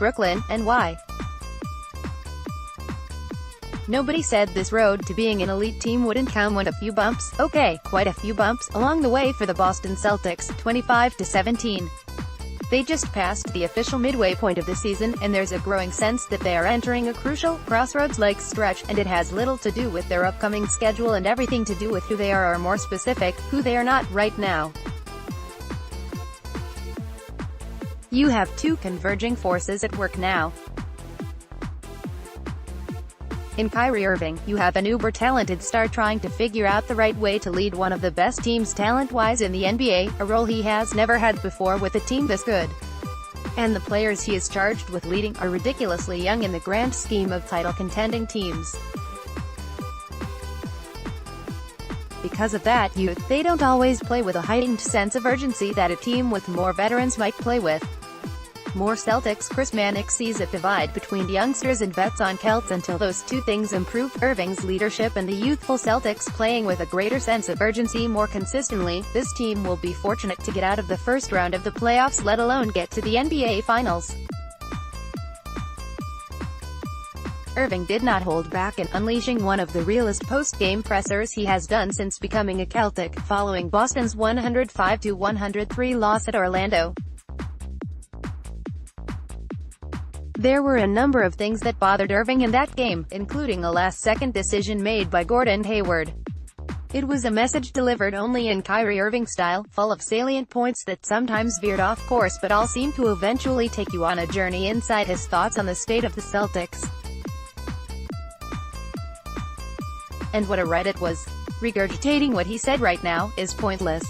Brooklyn, and why? Nobody said this road to being an elite team wouldn't come with a few bumps. Okay, quite a few bumps along the way for the Boston Celtics, 25-17. They just passed the official midway point of the season, and there's a growing sense that they are entering a crucial, crossroads-like stretch, and it has little to do with their upcoming schedule and everything to do with who they are, or more specific, who they are not right now. You have two converging forces at work now. In Kyrie Irving, you have an uber-talented star trying to figure out the right way to lead one of the best teams talent-wise in the NBA, a role he has never had before with a team this good. And the players he is charged with leading are ridiculously young in the grand scheme of title-contending teams. Because of that youth, they don't always play with a heightened sense of urgency that a team with more veterans might play with. More Celtics Chris Mannix sees a divide between youngsters and vets on Celts until those two things improve. Irving's leadership and the youthful Celtics playing with a greater sense of urgency more consistently, this team will be fortunate to get out of the first round of the playoffs, let alone get to the NBA Finals. Irving did not hold back in unleashing one of the realest post-game pressers he has done since becoming a Celtic, following Boston's 105-103 loss at Orlando. There were a number of things that bothered Irving in that game, including a last-second decision made by Gordon Hayward. It was a message delivered only in Kyrie Irving style, full of salient points that sometimes veered off course but all seemed to eventually take you on a journey inside his thoughts on the state of the Celtics. And what a right it was. Regurgitating what he said right now is pointless.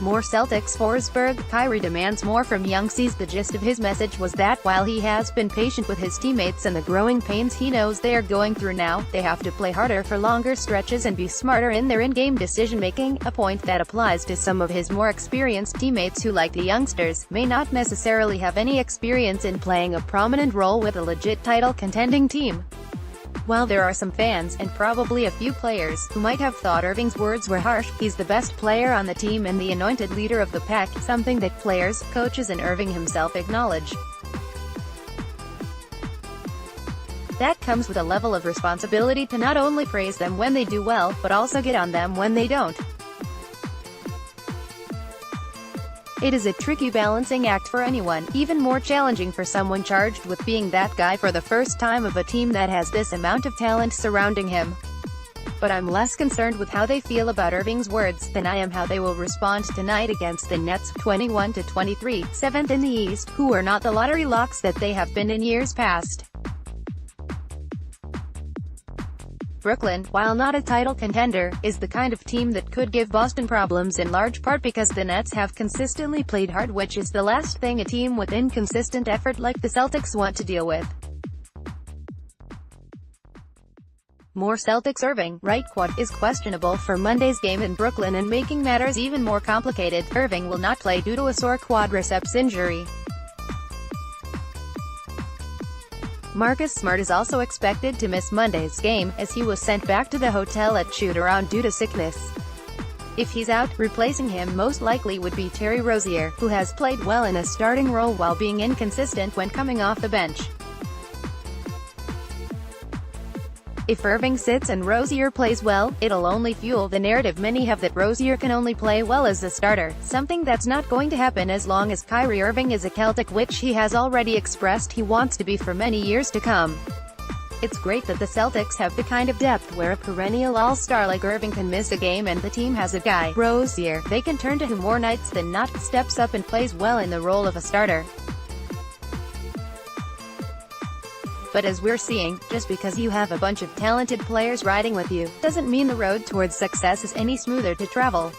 More Celtics Forsberg, Kyrie demands more from Youngsters. The gist of his message was that, while he has been patient with his teammates and the growing pains he knows they are going through now, they have to play harder for longer stretches and be smarter in their in-game decision-making, a point that applies to some of his more experienced teammates who, like the youngsters, may not necessarily have any experience in playing a prominent role with a legit title-contending team. While there are some fans, and probably a few players, who might have thought Irving's words were harsh, he's the best player on the team and the anointed leader of the pack, something that players, coaches and Irving himself acknowledge. That comes with a level of responsibility to not only praise them when they do well, but also get on them when they don't. It is a tricky balancing act for anyone, even more challenging for someone charged with being that guy for the first time of a team that has this amount of talent surrounding him. But I'm less concerned with how they feel about Irving's words than I am how they will respond tonight against the Nets, 21-23, 7th in the East, who are not the lottery locks that they have been in years past. Brooklyn, while not a title contender, is the kind of team that could give Boston problems in large part because the Nets have consistently played hard, which is the last thing a team with inconsistent effort like the Celtics want to deal with. More Celtics Irving, right quad, is questionable for Monday's game in Brooklyn, and making matters even more complicated, Irving will not play due to a sore quadriceps injury. Marcus Smart is also expected to miss Monday's game, as he was sent back to the hotel at shoot-around due to sickness. If he's out, replacing him most likely would be Terry Rozier, who has played well in a starting role while being inconsistent when coming off the bench. If Irving sits and Rozier plays well, it'll only fuel the narrative many have that Rozier can only play well as a starter, something that's not going to happen as long as Kyrie Irving is a Celtic, which he has already expressed he wants to be for many years to come. It's great that the Celtics have the kind of depth where a perennial all-star like Irving can miss a game and the team has a guy, Rozier, they can turn to who more nights than not, steps up and plays well in the role of a starter. But as we're seeing, just because you have a bunch of talented players riding with you, doesn't mean the road towards success is any smoother to travel.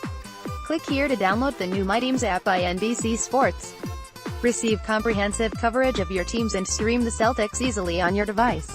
Click here to download the new My Teams app by NBC Sports. Receive comprehensive coverage of your teams and stream the Celtics easily on your device.